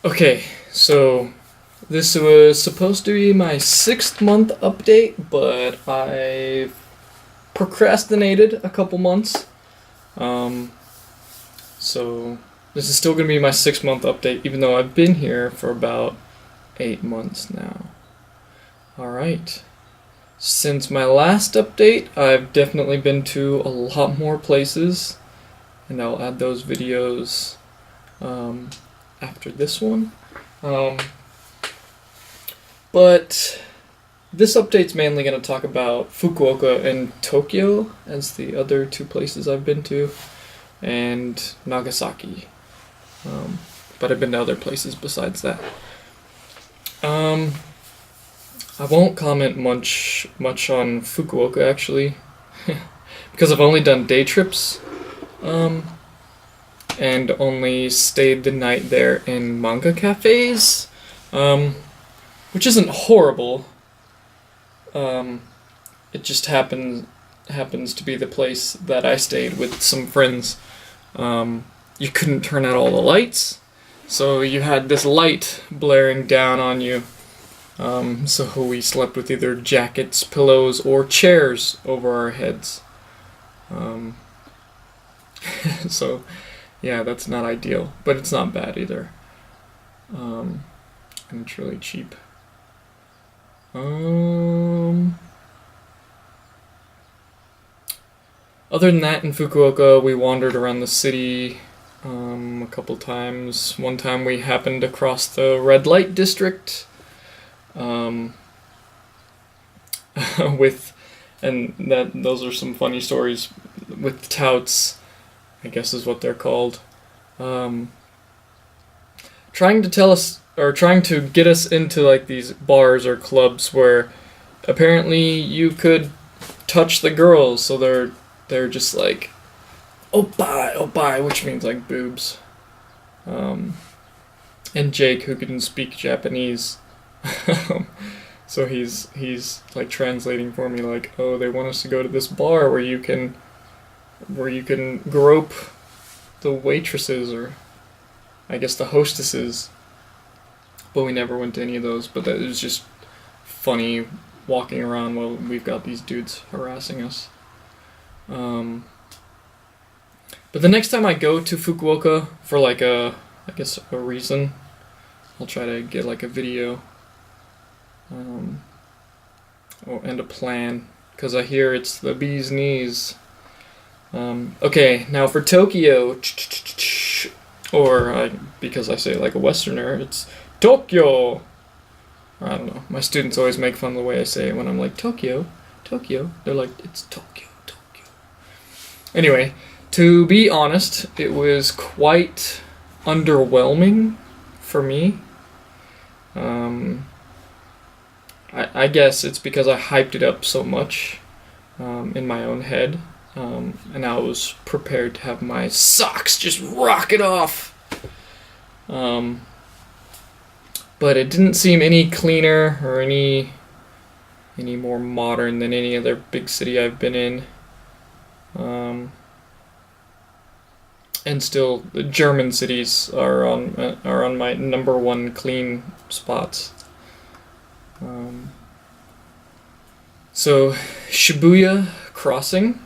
Okay, so this was supposed to be my 6th month update, but I procrastinated a couple months. Um, so this is still going to be my 6th month update, even though I've been here for about 8 months now. Alright. Since my last update, I've definitely been to a lot more places, and I'll add those videos after this one. But this update's mainly going to talk about Fukuoka and Tokyo as the other two places I've been to, and Nagasaki. But I've been to other places besides that. I won't comment much on Fukuoka actually, because I've only done day trips, and only stayed the night there in manga cafes, which isn't horrible. It just happens to be the place that I stayed with some friends. You couldn't turn out all the lights, so you had this light blaring down on you. So we slept with either jackets, pillows, or chairs over our heads. So, yeah, that's not ideal, but it's not bad either. And it's really cheap. Other than that, in Fukuoka, we wandered around the city a couple times. One time we happened across the red light district. Those are some funny stories with touts, I guess is what they're called. Trying to get us into like these bars or clubs where apparently you could touch the girls, so they're just like oppai, which means like boobs. And Jake, who can speak Japanese, so he's like translating for me, like, oh, they want us to go to this bar where you can grope the waitresses, or I guess the hostesses. But we never went to any of those. But that was just funny walking around while we've got these dudes harassing us. But the next time I go to Fukuoka for like a reason, I'll try to get like a video and a plan, because I hear it's the bee's knees. Okay, now for Tokyo, or because I say it like a Westerner, it's Tokyo. I don't know. My students always make fun of the way I say it when I'm like Tokyo. They're like, it's Tokyo. Anyway, to be honest, it was quite underwhelming for me. I guess it's because I hyped it up so much in my own head, and I was prepared to have my socks just rocket off. But it didn't seem any cleaner or any more modern than any other big city I've been in. And still, the German cities are on my number one clean spots. So Shibuya Crossing,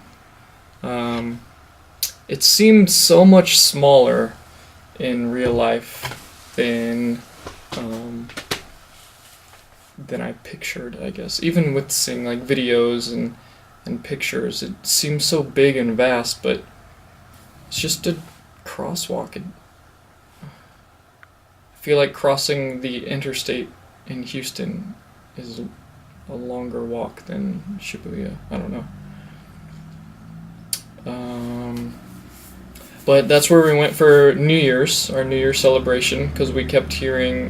it seemed so much smaller in real life than I pictured, I guess. Even with seeing like videos and pictures, it seems so big and vast, but it's just a crosswalk. I feel like crossing the interstate in Houston is a longer walk than Shibuya. I don't know. But that's where we went for our New Year's celebration, because we kept hearing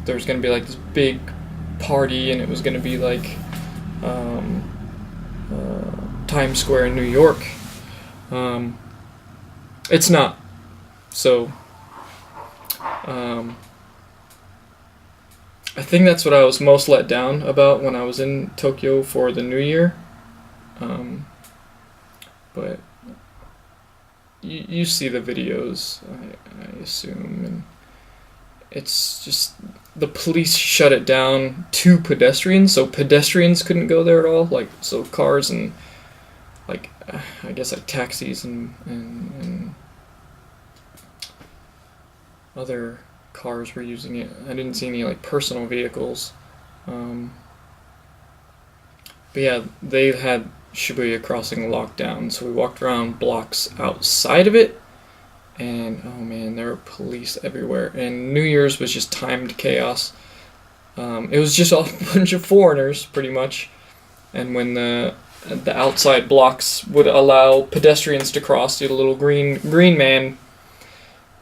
there was going to be like this big party, and it was going to be like Times Square in New York. It's not. So I think that's what I was most let down about when I was in Tokyo for the New Year. But you see the videos, I assume, and it's just the police shut it down to pedestrians, so pedestrians couldn't go there at all. Like, so cars and like I guess like taxis and other cars were using it. I didn't see any like personal vehicles. But yeah, they had Shibuya Crossing locked down, so we walked around blocks outside of it, and oh man, there were police everywhere. And New Year's was just timed chaos. It was just a bunch of foreigners, pretty much. And when the outside blocks would allow pedestrians to cross, the little green man,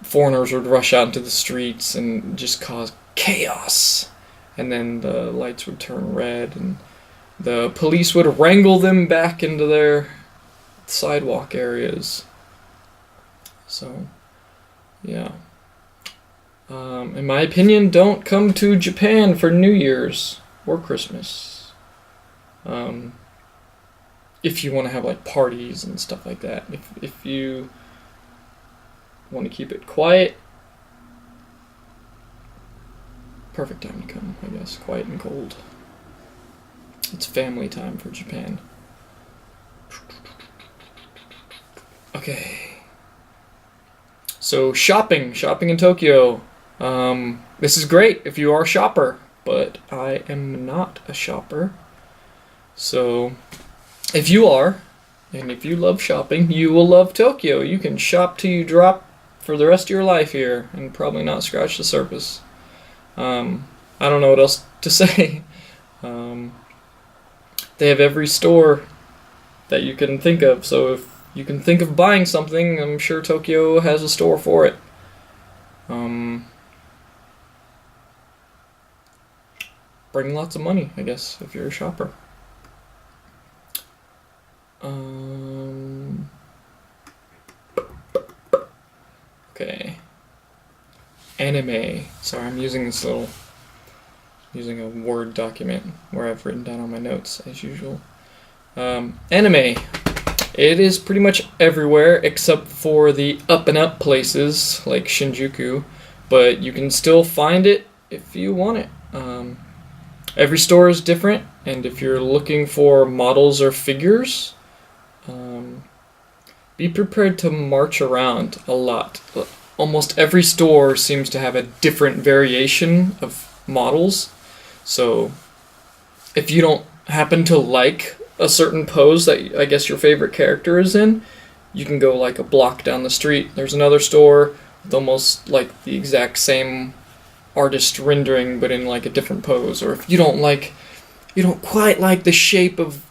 foreigners would rush out into the streets and just cause chaos. And then the lights would turn red, and the police would wrangle them back into their sidewalk areas. So, yeah. In my opinion, don't come to Japan for New Year's or Christmas. If you want to have like parties and stuff like that. If you want to keep it quiet, perfect time to come, I guess. Quiet and cold. It's family time for Japan. Okay. So shopping in Tokyo. This is great if you are a shopper, but I am not a shopper. So if you are, and if you love shopping, you will love Tokyo. You can shop till you drop for the rest of your life here and probably not scratch the surface. I don't know what else to say. They have every store that you can think of, so if you can think of buying something, I'm sure Tokyo has a store for it. Bring lots of money, I guess, if you're a shopper. Okay. Anime. Sorry, I'm using a Word document where I've written down all my notes, as usual. Anime. It is pretty much everywhere except for the up-and-up places, like Shinjuku, but you can still find it if you want it. Every store is different, and if you're looking for models or figures, be prepared to march around a lot. Almost every store seems to have a different variation of models. So if you don't happen to like a certain pose that I guess your favorite character is in, you can go like a block down the street. There's another store with almost like the exact same artist rendering but in like a different pose. Or if you don't quite like the shape of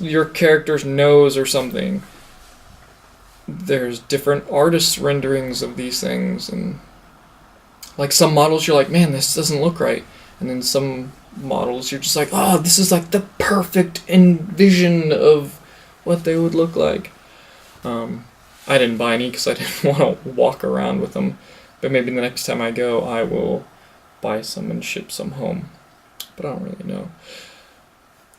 your character's nose or something, there's different artist renderings of these things. And like some models you're like, man, this doesn't look right. And then some models you're just like, oh, this is like the perfect envision of what they would look like. I didn't buy any because I didn't want to walk around with them, but maybe the next time I go I will buy some and ship some home, but I don't really know.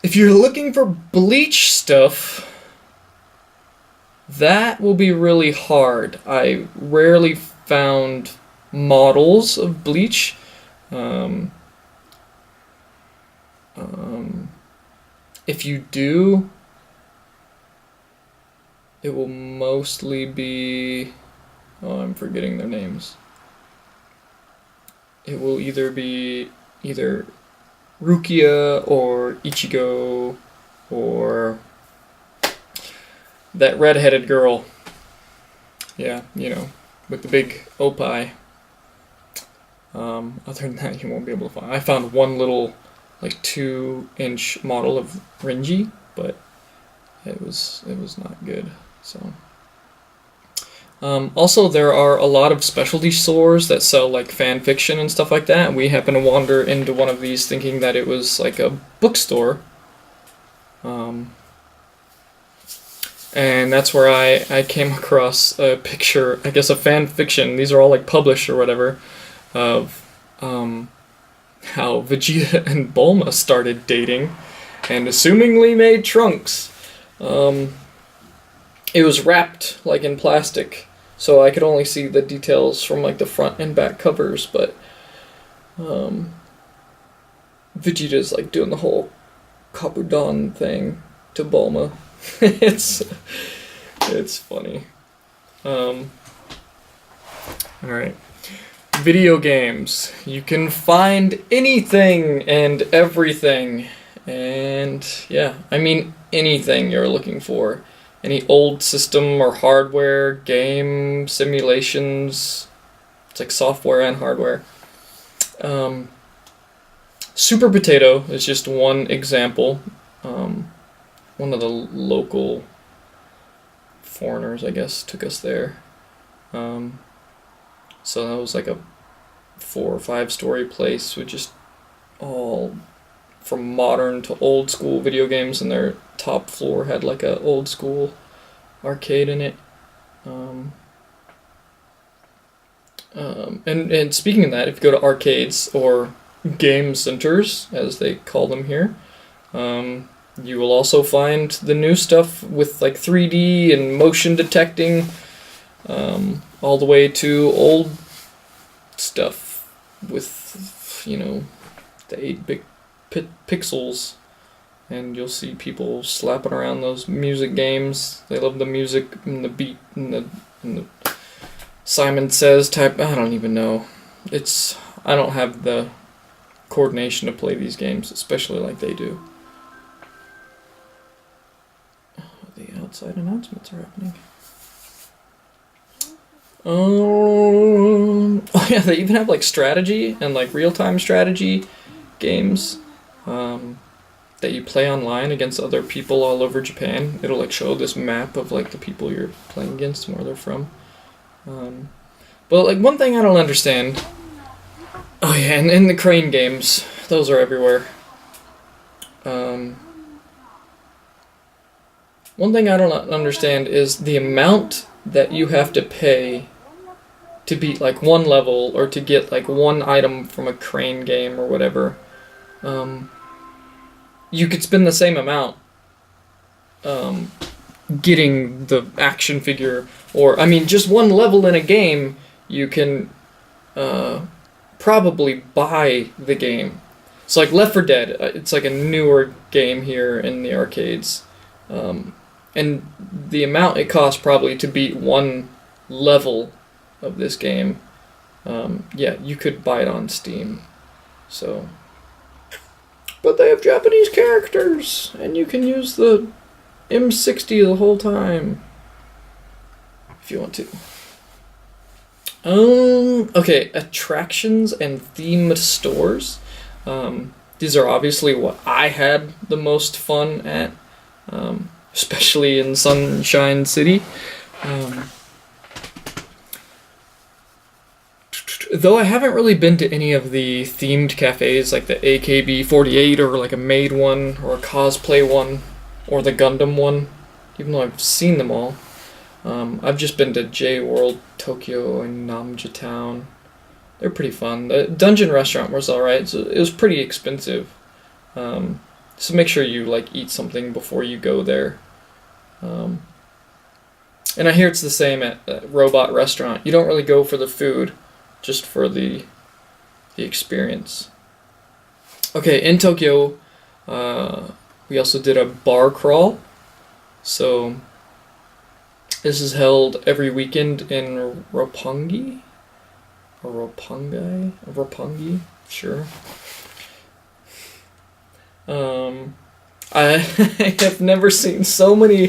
If you're looking for Bleach stuff, that will be really hard. I rarely found models of Bleach. If you do, it will mostly be... oh, I'm forgetting their names. It will either be Rukia or Ichigo or that red-headed girl. Yeah, with the big opie. Other than that, you won't be able to find. I found one little, like 2-inch model of Renji, but it was not good. So. Also, there are a lot of specialty stores that sell like fan fiction and stuff like that. We happened to wander into one of these thinking that it was like a bookstore. And that's where I came across a picture, I guess a fan fiction, these are all like published or whatever, of how Vegeta and Bulma started dating and assumingly made Trunks. It was wrapped like in plastic, so I could only see the details from like the front and back covers, but Vegeta's like doing the whole Kabudan thing to Bulma. It's funny. Alright. Video games. You can find anything and everything. And yeah, I mean anything you're looking for. Any old system or hardware, game, simulations. It's like software and hardware. Super Potato is just one example. One of the local foreigners, I guess, took us there. So that was like a 4 or 5 story place with just all from modern to old school video games, and their top floor had like a old school arcade in it. And speaking of that, if you go to arcades or game centers, as they call them here, you will also find the new stuff with like 3D and motion detecting, all the way to old stuff with, you know, the 8-bit pixels, and you'll see people slapping around those music games. They love the music and the beat and the Simon Says type. I don't even know. I don't have the coordination to play these games, especially like they do. Oh, the outside announcements are happening. Oh yeah, they even have like strategy and like real-time strategy games that you play online against other people all over Japan. It'll like show this map of like the people you're playing against and where they're from. But like one thing I don't understand. Oh yeah, and the crane games, those are everywhere. One thing I don't understand is the amount that you have to pay to beat like one level or to get like one item from a crane game or whatever. You could spend the same amount getting the action figure, or I mean just one level in a game you can probably buy the game. It's like Left 4 Dead. It's like a newer game here in the arcades. And the amount it costs probably to beat one level of this game, yeah, you could buy it on Steam. So, but they have Japanese characters, and you can use the M60 the whole time if you want to. Okay, attractions and themed stores. These are obviously what I had the most fun at, especially in Sunshine City. Though I haven't really been to any of the themed cafes like the AKB48 or like a maid one or a cosplay one or the Gundam one, even though I've seen them all. I've just been to J-World, Tokyo, and Namja Town. They're pretty fun. The dungeon restaurant was alright, so it was pretty expensive. So make sure you like eat something before you go there. And I hear it's the same at Robot Restaurant. You don't really go for the food, just for the experience. Okay, in Tokyo, we also did a bar crawl. So this is held every weekend in Roppongi? Or Roppongi? Roppongi? Sure. I have never seen so many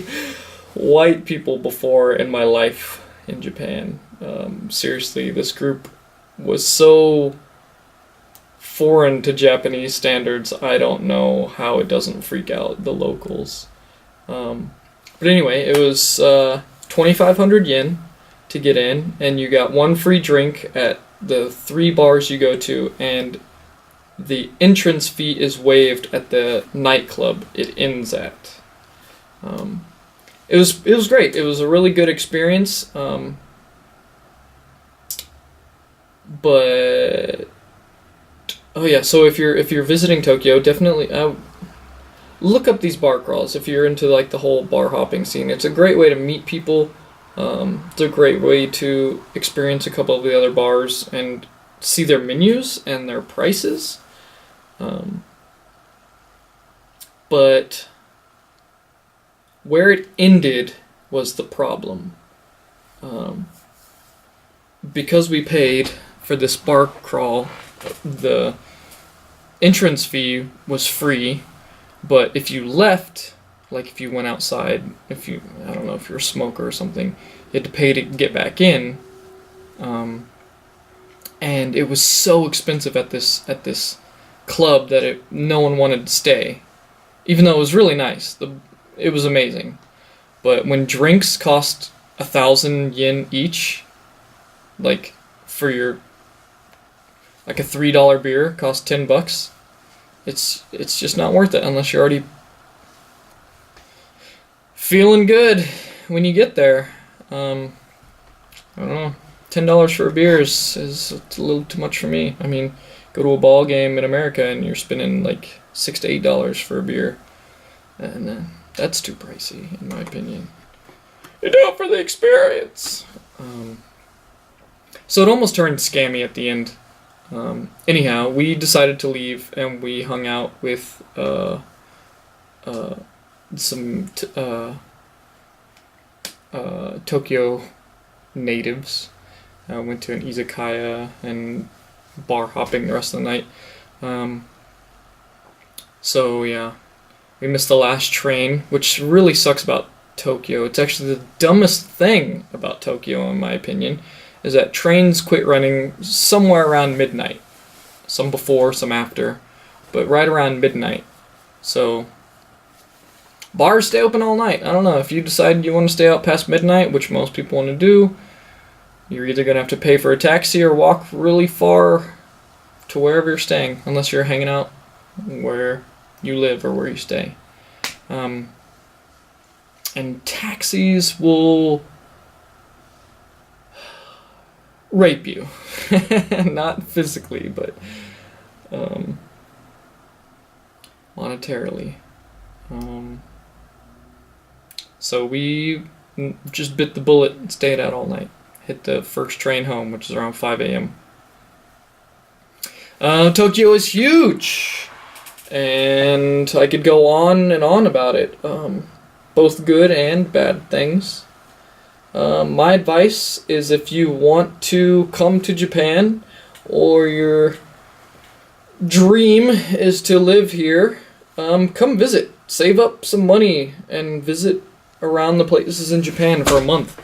white people before in my life in Japan. Seriously, this group was so foreign to Japanese standards, I don't know how it doesn't freak out the locals. But anyway, it was 2,500 yen to get in, and you got one free drink at the 3 bars you go to, and the entrance fee is waived at the nightclub it ends at. It was great. It was a really good experience. But oh yeah, so if you're visiting Tokyo, definitely look up these bar crawls if you're into like the whole bar hopping scene. It's a great way to meet people, It's a great way to experience a couple of the other bars and see their menus and their prices. But where it ended was the problem. Because we paid for this bar crawl, the entrance fee was free, but if you left, like if you went outside, I don't know, if you're a smoker or something, you had to pay to get back in. And it was so expensive at this club that no one wanted to stay, even though it was really nice. It was amazing, but when drinks cost 1,000 yen each, like for your like a $3 beer costs $10, it's just not worth it unless you're already feeling good when you get there. I don't know. $10 for a beer is a little too much for me. I mean, go to a ball game in America and you're spending like $6 to $8 for a beer, and that's too pricey in my opinion. You do it for the experience. So it almost turned scammy at the end. Anyhow, we decided to leave and we hung out with some Tokyo natives. Went to an izakaya and bar hopping the rest of the night. So yeah, we missed the last train, which really sucks about Tokyo. It's actually the dumbest thing about Tokyo, in my opinion, is that trains quit running somewhere around midnight. Some before, some after, but right around midnight. So bars stay open all night. I don't know, if you decide you want to stay out past midnight, which most people want to do, you're either going to have to pay for a taxi or walk really far to wherever you're staying, unless you're hanging out where you live or where you stay. And taxis will rape you. Not physically, but monetarily. So we just bit the bullet and stayed out all night. Hit the first train home, which is around 5 a.m. Tokyo is huge, and I could go on and on about it. Both good and bad things. My advice is, if you want to come to Japan, or your dream is to live here, come visit. Save up some money and visit around the places in Japan for a month.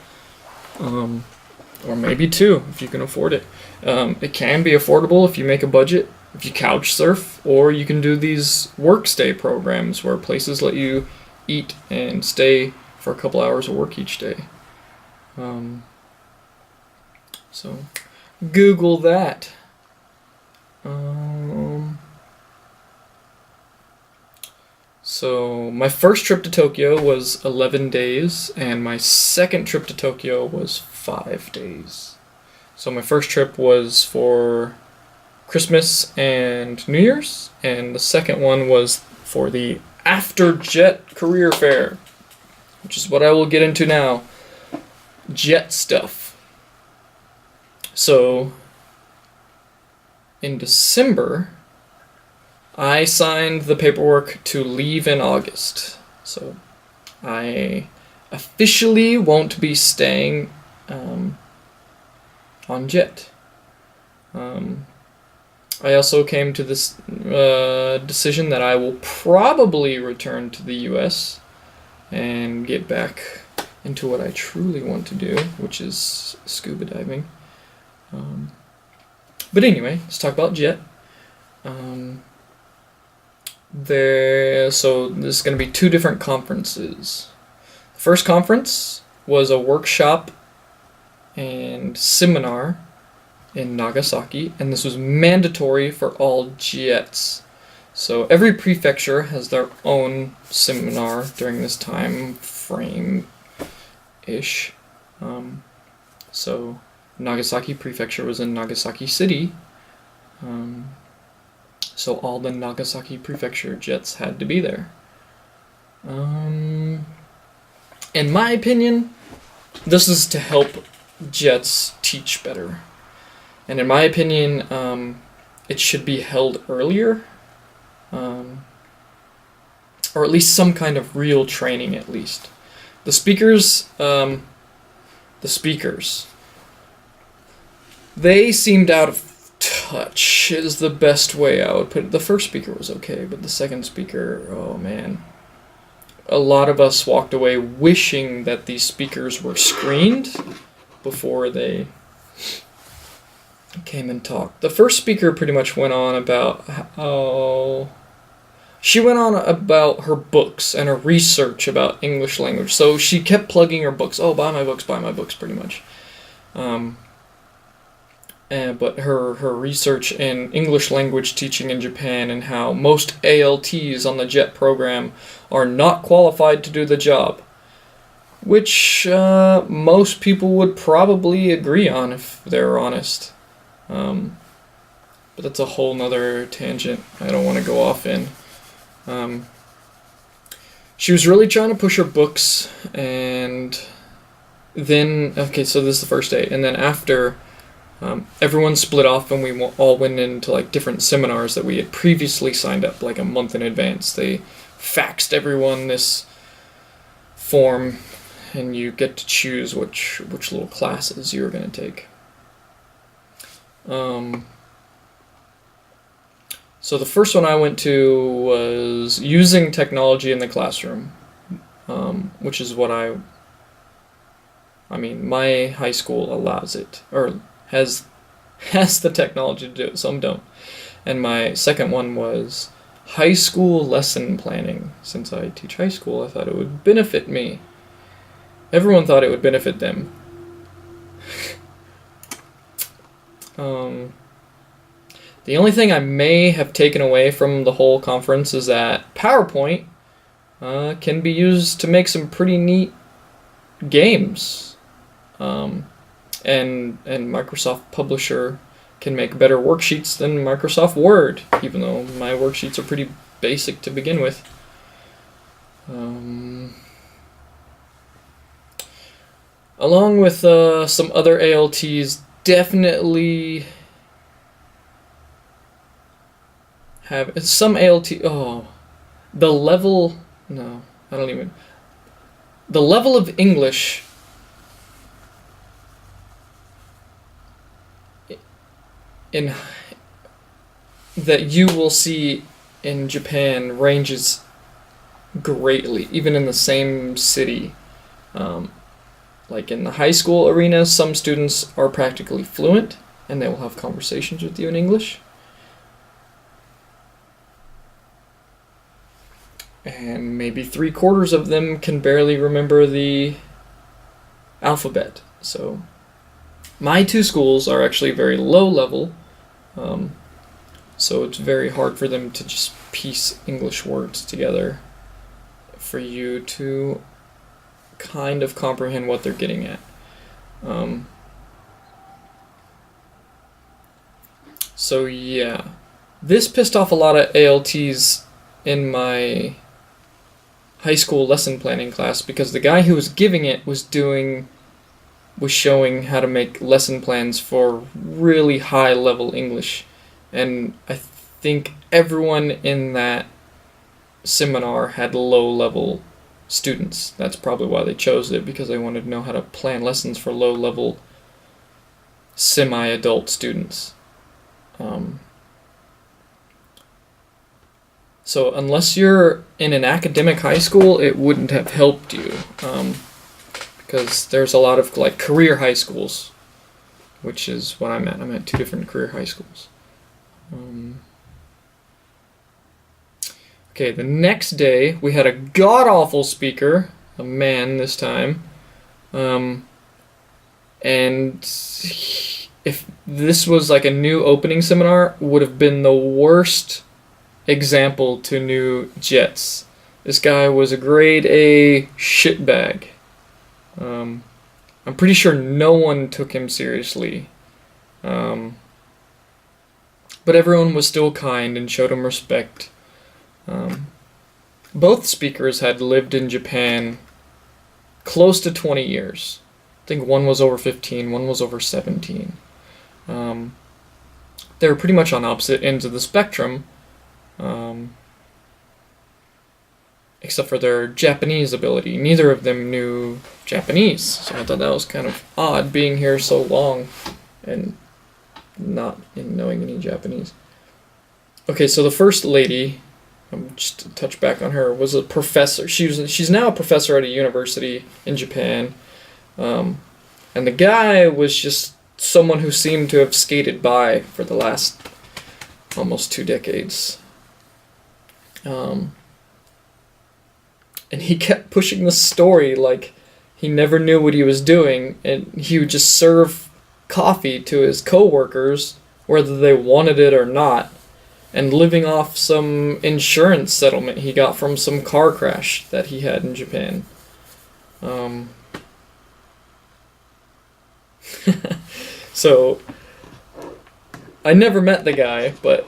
Or maybe 2 if you can afford it. It can be affordable if you make a budget, if you couch surf, or you can do these work stay programs where places let you eat and stay for a couple hours of work each day. So Google that. So my first trip to Tokyo was 11 days, and my second trip to Tokyo was 5 days. So my first trip was for Christmas and New Year's, and the second one was for the After-Jet Career Fair, which is what I will get into now. Jet stuff. So in December, I signed the paperwork to leave in August. So I officially won't be staying on jet. I also came to this decision that I will probably return to the US and get back into what I truly want to do, which is scuba diving. But anyway, let's talk about jet. So this is going to be 2 different conferences. The first conference was a workshop and seminar in Nagasaki, and this was mandatory for all jets. So every prefecture has their own seminar during this time frame-ish. So Nagasaki Prefecture was in Nagasaki City. So all the Nagasaki Prefecture jets had to be there. In my opinion, This is to help jets teach better. And in my opinion, it should be held earlier. Or at least some kind of real training, at least. The speakers, they seemed out of touch, is the best way I would put it. The first speaker was okay, but the second speaker, oh man. A lot of us walked away wishing that these speakers were screened before they came and talked. The first speaker pretty much went on about how... She went on about her books and her research about English language. So she kept plugging her books. Oh, buy my books, pretty much. But her research in English language teaching in Japan and how most ALTs on the JET program are not qualified to do the job. Which most people would probably agree on if they're honest. But that's a whole nother tangent I don't want to go off in. She was really trying to push her books, and then, okay, so this is the first day, and then after, everyone split off and we all went into like different seminars that we had previously signed up like a month in advance. They faxed everyone this form, and you get to choose which little classes you're going to take. So the first one I went to was using technology in the classroom, which is what I mean, my high school allows it, or has the technology to do it, some don't. And my second one was high school lesson planning. Since I teach high school, I thought it would benefit me. Everyone thought it would benefit them. The only thing I may have taken away from the whole conference is that PowerPoint can be used to make some pretty neat games. And Microsoft Publisher can make better worksheets than Microsoft Word, even though my worksheets are pretty basic to begin with. Along with some other ALTs, definitely have some ALT. Oh, the level. No, I don't even. The level of English in that you will see in Japan ranges greatly, even in the same city. Like in the high school arena, some students are practically fluent, and they will have conversations with you in English. And maybe 3/4 of them can barely remember the alphabet. So my two schools are actually very low level, so it's very hard for them to just piece English words together for you to kind of comprehend what they're getting at. So yeah, this pissed off a lot of ALTs in my high school lesson planning class, because the guy who was giving it was showing how to make lesson plans for really high level English, and I think everyone in that seminar had low level students. That's probably why they chose it, because they wanted to know how to plan lessons for low level semi-adult students. So unless you're in an academic high school, it wouldn't have helped you, because there's a lot of like career high schools, which is what I'm at. I'm at two different career high schools. Okay, the next day we had a god-awful speaker, a man this time, and if this was like a new opening seminar, would have been the worst example to new jets. This guy was a grade A shitbag. I'm pretty sure no one took him seriously. But everyone was still kind and showed him respect. Both speakers had lived in Japan close to 20 years. I think one was over 15, one was over 17. They were pretty much on opposite ends of the spectrum, except for their Japanese ability. Neither of them knew Japanese, so I thought that was kind of odd, being here so long and not knowing any Japanese. Okay, so the first lady, just to touch back on her, was a professor. She's now a professor at a university in Japan, and the guy was just someone who seemed to have skated by for the last almost 2 decades. And he kept pushing the story like he never knew what he was doing, and he would just serve coffee to his coworkers, whether they wanted it or not, and living off some insurance settlement he got from some car crash that he had in Japan. So I never met the guy, but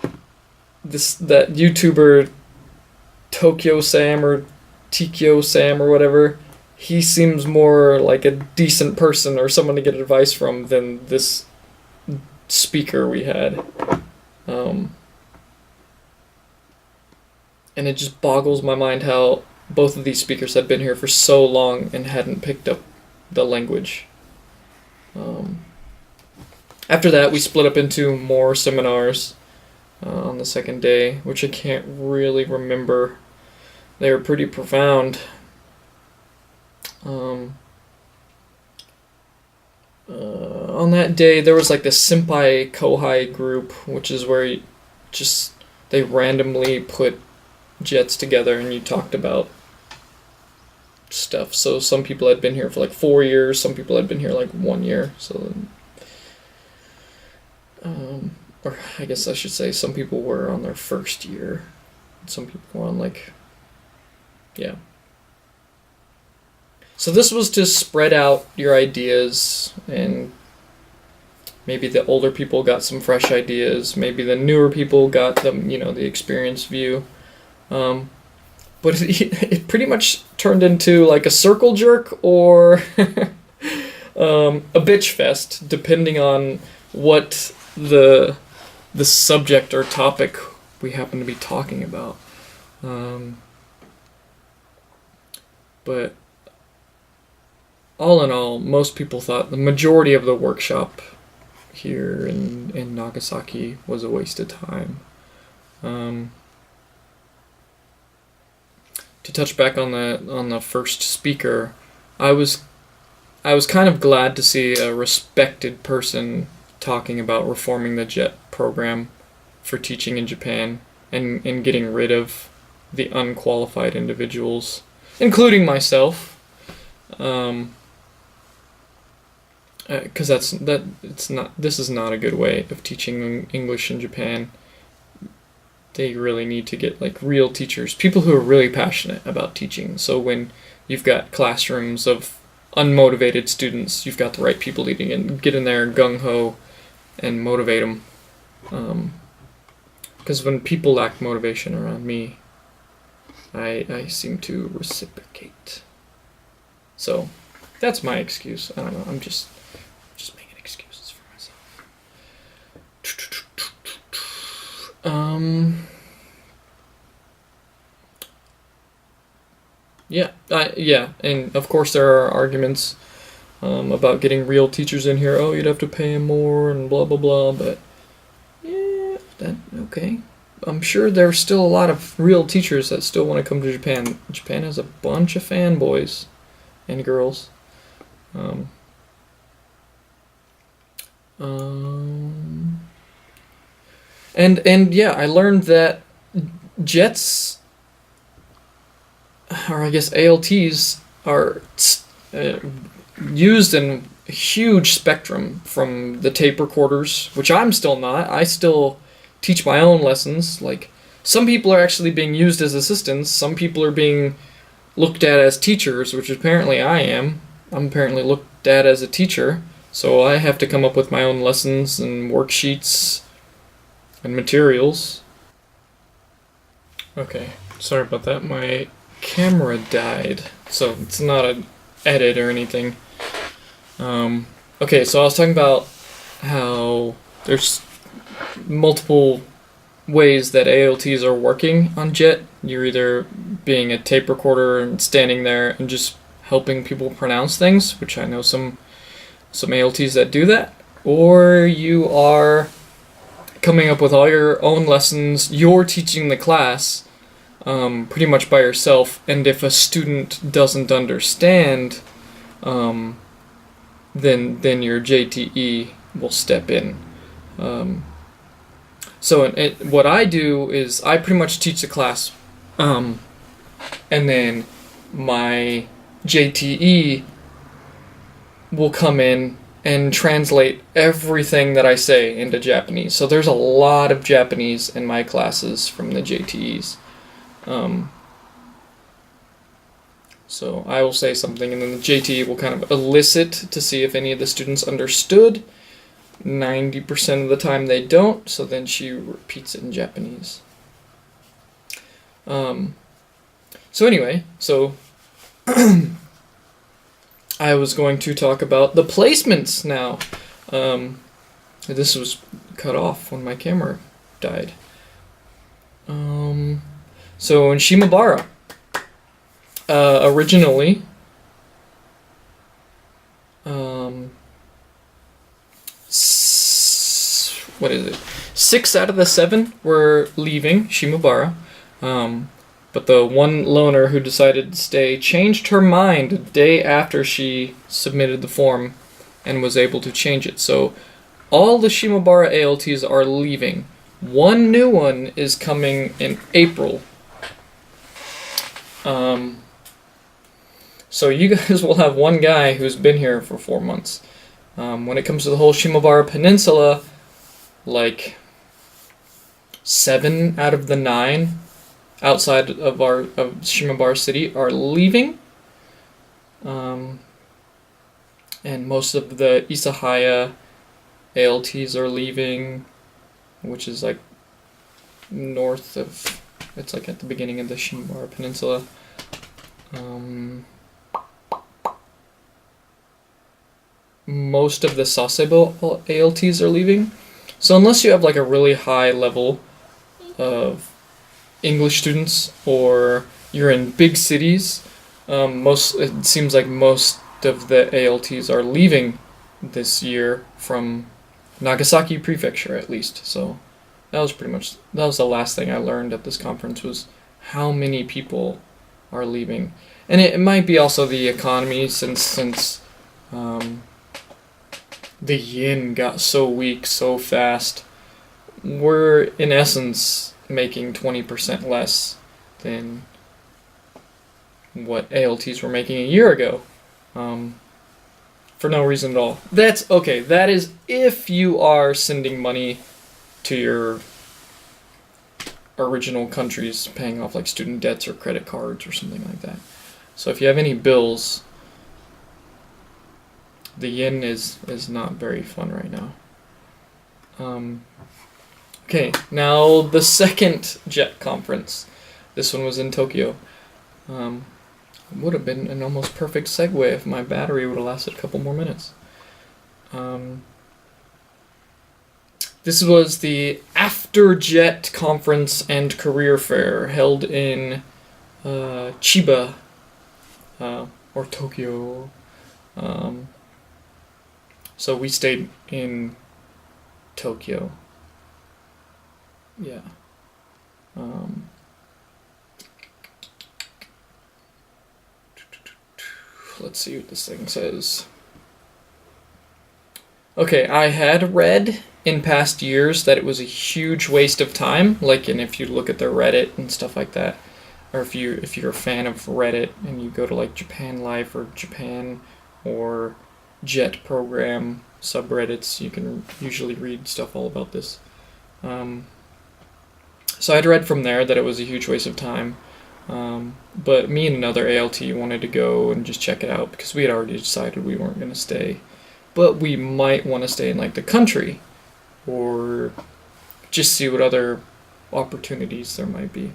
that YouTuber Tokyo Sam or Tikyo Sam or whatever, he seems more like a decent person or someone to get advice from than this speaker we had. And it just boggles my mind how both of these speakers had been here for so long and hadn't picked up the language. After that, we split up into more seminars on the second day, which I can't really remember. They were pretty profound. On that day, there was like the Senpai Kohai group, which is where they randomly put jets together and you talked about stuff. So some people had been here for like 4 years, some people had been here like 1 year. So, or I guess I should say some people were on their first year. Some people were on yeah. So this was to spread out your ideas, and maybe the older people got some fresh ideas, maybe the newer people got the experienced view. But it pretty much turned into like a circle jerk or a bitch fest, depending on what the subject or topic we happen to be talking about. But all in all, most people thought the majority of the workshop here in Nagasaki was a waste of time. To touch back on the first speaker, I was kind of glad to see a respected person talking about reforming the JET program for teaching in Japan and getting rid of the unqualified individuals, including myself. Because this is not a good way of teaching English in Japan. They really need to get like real teachers, people who are really passionate about teaching. So when you've got classrooms of unmotivated students, you've got the right people leading and get in there gung-ho and motivate them. Because when people lack motivation around me, I seem to reciprocate. So that's my excuse. I don't know. I'm just making excuses for myself. Yeah, and of course there are arguments about getting real teachers in here. Oh, you'd have to pay them more and blah blah blah. But yeah, okay. I'm sure there's still a lot of real teachers that still want to come to Japan. Japan has a bunch of fanboys and girls. And yeah, I learned that jets, or I guess ALTs, are used in a huge spectrum, from the tape recorders, which I'm still not. I still teach my own lessons. Like, some people are actually being used as assistants, some people are being looked at as teachers, which apparently I am. I'm apparently looked at as a teacher, so I have to come up with my own lessons and worksheets and materials. Okay, sorry about that. My camera died, so it's not an edit or anything. Okay, so I was talking about how there's multiple ways that ALTs are working on JET. You're either being a tape recorder and standing there and just helping people pronounce things, which I know some ALTs that do that, or you are coming up with all your own lessons. You're teaching the class pretty much by yourself, and if a student doesn't understand, then your JTE will step in. So what I do is I pretty much teach the class, and then my JTE will come in and translate everything that I say into Japanese. So there's a lot of Japanese in my classes from the JTEs. So I will say something, and then the JTE will kind of elicit to see if any of the students understood. 90% of the time they don't, so then she repeats it in Japanese. So anyway, I was going to talk about the placements now. This was cut off when my camera died. So in Shimabara, originally, what is it? 6 out of the 7 were leaving Shimabara, but the one loner who decided to stay changed her mind a day after she submitted the form and was able to change it. So all the Shimabara ALTs are leaving. One new one is coming in April. So you guys will have one guy who's been here for 4 months. When it comes to the whole Shimabara Peninsula, like 7 out of the 9 outside of Shimabara City are leaving. And most of the Isahaya ALTs are leaving, which is like north of, it's like at the beginning of the Shimabara Peninsula. Most of the Sasebo ALTs are leaving. So unless you have like a really high level of English students or you're in big cities, it seems like most of the ALTs are leaving this year from Nagasaki Prefecture at least. So that was the last thing I learned at this conference, was how many people are leaving. And it might be also the economy, since the yen got so weak so fast. We're in essence making 20% less than what ALTs were making a year ago, for no reason at all. That's okay. That is if you are sending money to your original countries, paying off like student debts or credit cards or something like that. So if you have any bills, the yen is not very fun right now. Okay, now the second JET conference. This one was in Tokyo. Would have been an almost perfect segue if my battery would have lasted a couple more minutes. This was the After JET Conference and Career Fair held in Chiba, or Tokyo. So we stayed in Tokyo. Yeah. Let's see what this thing says. Okay, I had read in past years that it was a huge waste of time, like, and if you look at their Reddit and stuff like that, or if you're a fan of Reddit and you go to like Japan Life or Japan or JET program subreddits, you can usually read stuff all about this. So I'd read from there that it was a huge waste of time, but me and another ALT wanted to go and just check it out because we had already decided we weren't going to stay, but we might want to stay in like the country or just see what other opportunities there might be.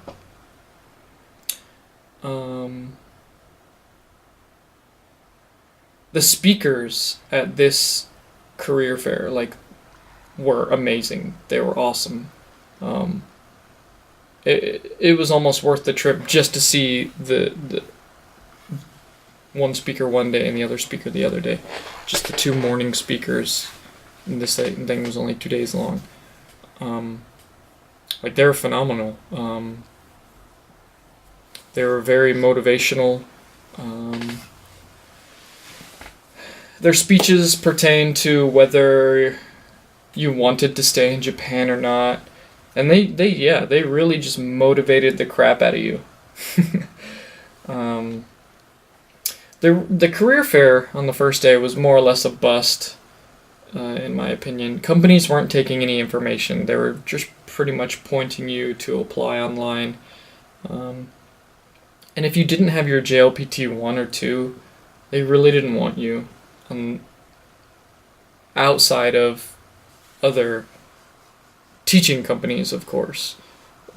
the speakers at this career fair, like, were amazing. They were awesome. Um, it was almost worth the trip just to see the one speaker one day and the other speaker the other day. Just the two morning speakers. And this thing was only 2 days long. Like, they were phenomenal. They were very motivational. Their speeches pertain to whether you wanted to stay in Japan or not. And they really just motivated the crap out of you. The career fair on the first day was more or less a bust, in my opinion. Companies weren't taking any information. They were just pretty much pointing you to apply online. And if you didn't have your JLPT 1 or 2, they really didn't want you. Outside of other teaching companies, of course.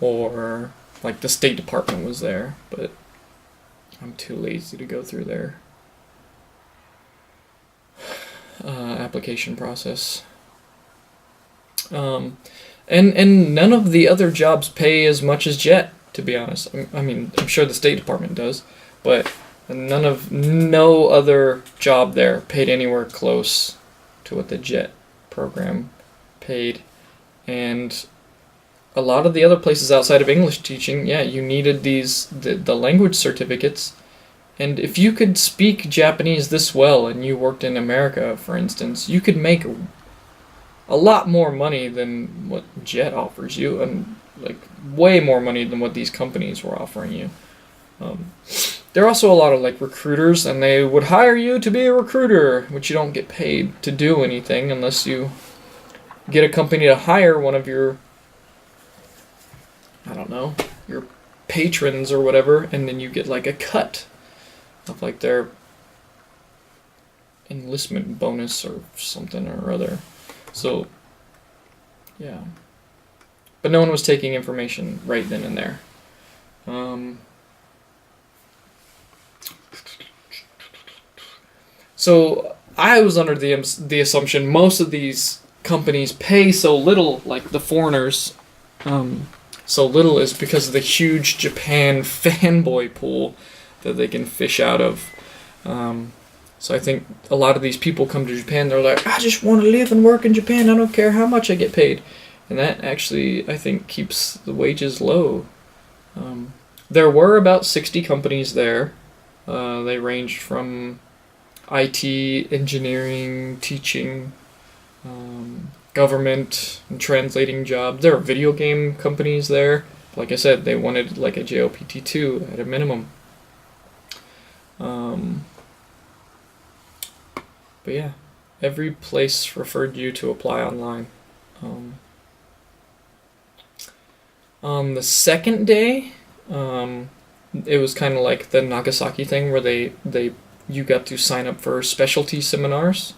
Or, like, the State Department was there, but I'm too lazy to go through their application process. And none of the other jobs pay as much as JET, to be honest. I mean, I'm sure the State Department does, but no other job there paid anywhere close to what the JET program paid. And a lot of the other places outside of English teaching, yeah, you needed the language certificates. And if you could speak Japanese this well and you worked in America, for instance, you could make a lot more money than what JET offers you, and like way more money than what these companies were offering you. There are also a lot of like recruiters, and they would hire you to be a recruiter, which you don't get paid to do anything unless you get a company to hire one of your, I don't know, your patrons or whatever, and then you get like a cut of like their enlistment bonus or something or other. So, yeah. But no one was taking information right then and there. So I was under the assumption most of these companies pay so little, like the foreigners, so little is because of the huge Japan fanboy pool that they can fish out of. So I think a lot of these people come to Japan, they're like, I just want to live and work in Japan, I don't care how much I get paid. And that actually, I think, keeps the wages low. There were about 60 companies there. They ranged from IT, engineering, teaching, government, and translating jobs. There are video game companies there. Like I said, they wanted like a JLPT2 at a minimum. But yeah, every place referred you to apply online. On the second day, it was kind of like the Nagasaki thing where you got to sign up for specialty seminars.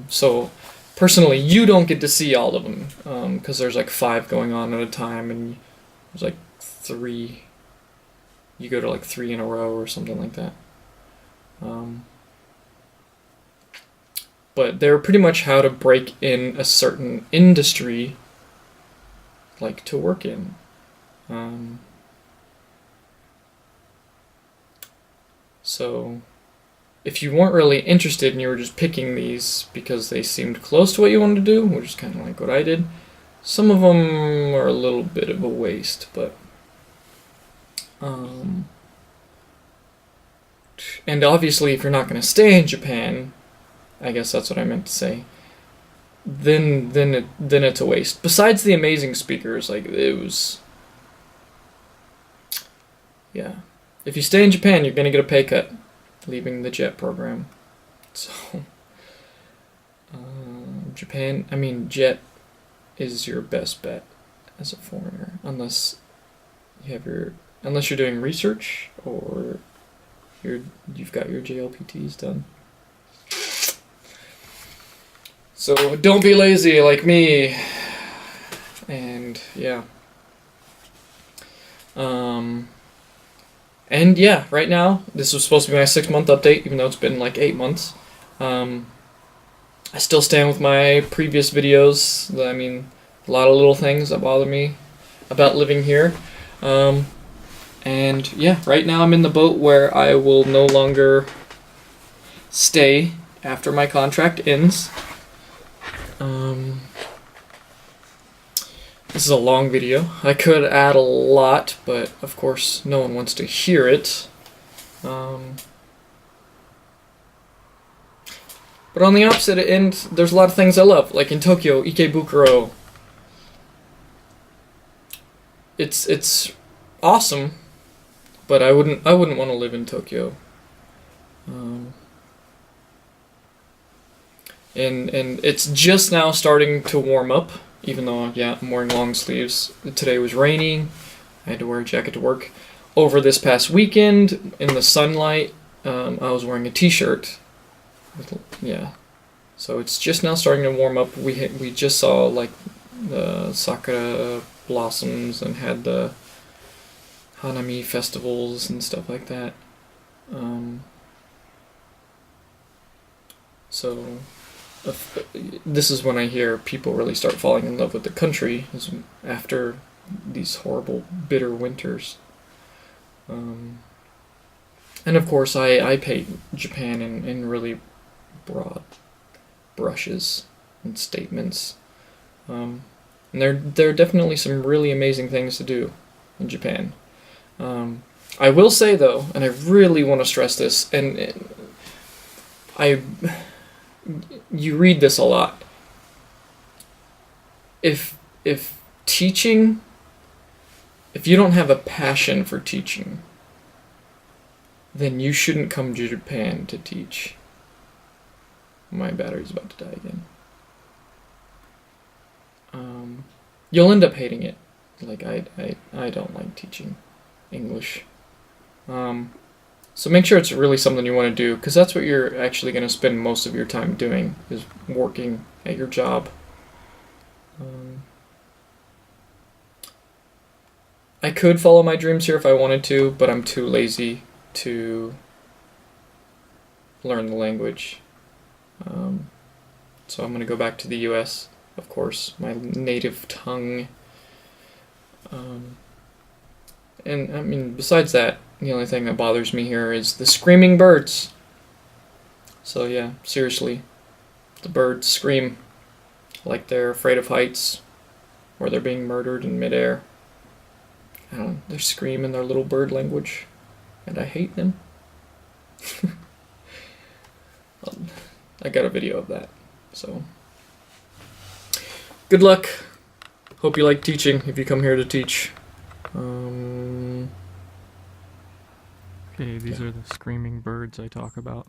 So personally, you don't get to see all of them because there's like 5 going on at a time, and there's like 3. You go to like 3 in a row or something like that. But they're pretty much how to break in a certain industry, like to work in. So if you weren't really interested and you were just picking these because they seemed close to what you wanted to do, which is kind of like what I did, some of them are a little bit of a waste, but and obviously if you're not going to stay in Japan, I guess that's what I meant to say, then it's a waste. Besides the amazing speakers, like it was, yeah. If you stay in Japan, you're gonna get a pay cut, leaving the JET program. So, JET is your best bet as a foreigner, unless you're doing research or you've got your JLPTs done. So don't be lazy like me. And yeah. And yeah, right now, this was supposed to be my 6-month update, even though it's been like 8 months. I still stand with my previous videos. I mean, a lot of little things that bother me about living here. And yeah, right now I'm in the boat where I will no longer stay after my contract ends. This is a long video. I could add a lot, but of course no one wants to hear it. But on the opposite end, there's a lot of things I love, like in Tokyo, Ikebukuro. It's awesome, but I wouldn't want to live in Tokyo. And it's just now starting to warm up, even though, yeah, I'm wearing long sleeves. Today was raining. I had to wear a jacket to work. Over this past weekend, in the sunlight, I was wearing a t-shirt. Yeah. So it's just now starting to warm up. We just saw, like, the sakura blossoms and had the Hanami festivals and stuff like that. So this is when I hear people really start falling in love with the country, is after these horrible, bitter winters. And of course, I paint Japan in really broad brushes and statements. And there are definitely some really amazing things to do in Japan. I will say though, and I really want to stress this, and you read this a lot. If teaching, if you don't have a passion for teaching, then you shouldn't come to Japan to teach. My battery's about to die again. You'll end up hating it. Like I don't like teaching English. So make sure it's really something you want to do, because that's what you're actually going to spend most of your time doing, is working at your job. I could follow my dreams here if I wanted to, but I'm too lazy to learn the language. So I'm going to go back to the US, of course, my native tongue. And I mean, besides that, the only thing that bothers me here is the screaming birds. So yeah, seriously, the birds scream like they're afraid of heights, or they're being murdered in midair. I don't know, they scream in their little bird language, and I hate them. I got a video of that, so good luck. Hope you like teaching if you come here to teach. Okay, these are the screaming birds I talk about.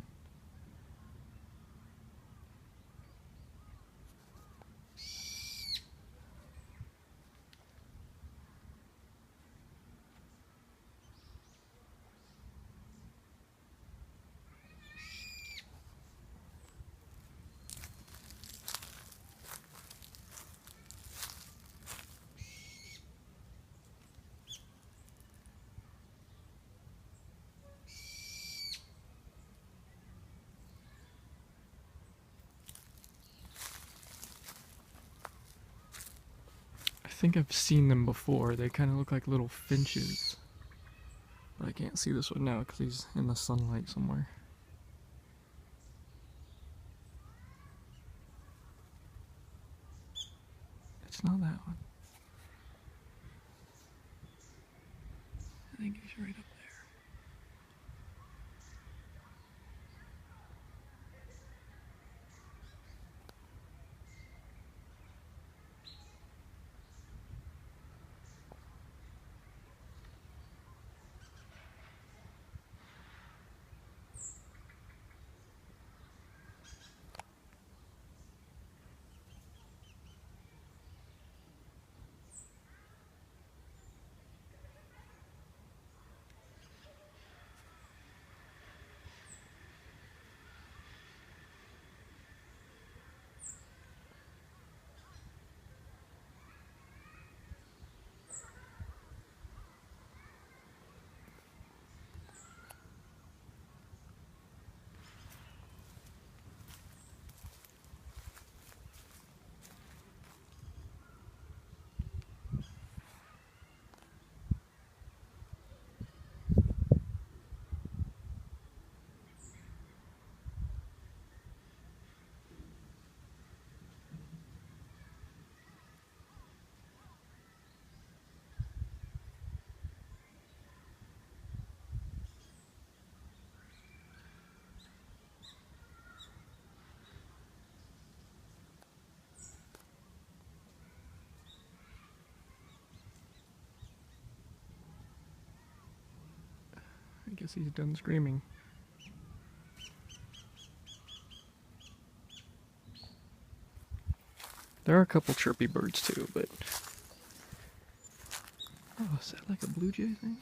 I think I've seen them before. They kind of look like little finches. But I can't see this one now because he's in the sunlight somewhere. It's not that one. I think he's right up there. guess he's done screaming. There are a couple chirpy birds too, but... Oh, is that like a blue jay thing?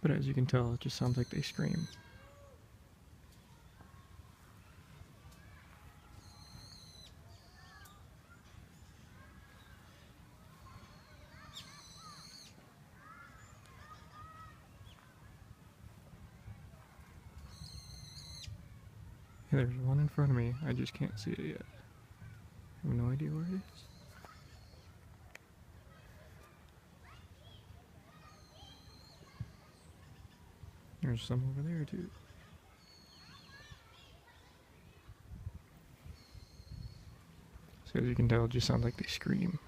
But as you can tell, it just sounds like they scream. Hey, there's one in front of me. I just can't see it yet. I have no idea where it is. There's some over there too. So as you can tell, it just sounds like they scream.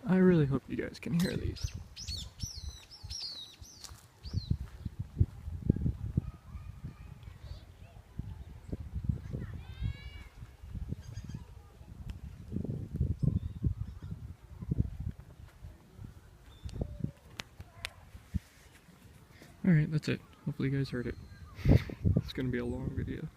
I really hope you guys can hear these. Alright, that's it. Hopefully you guys heard it. It's gonna be a long video.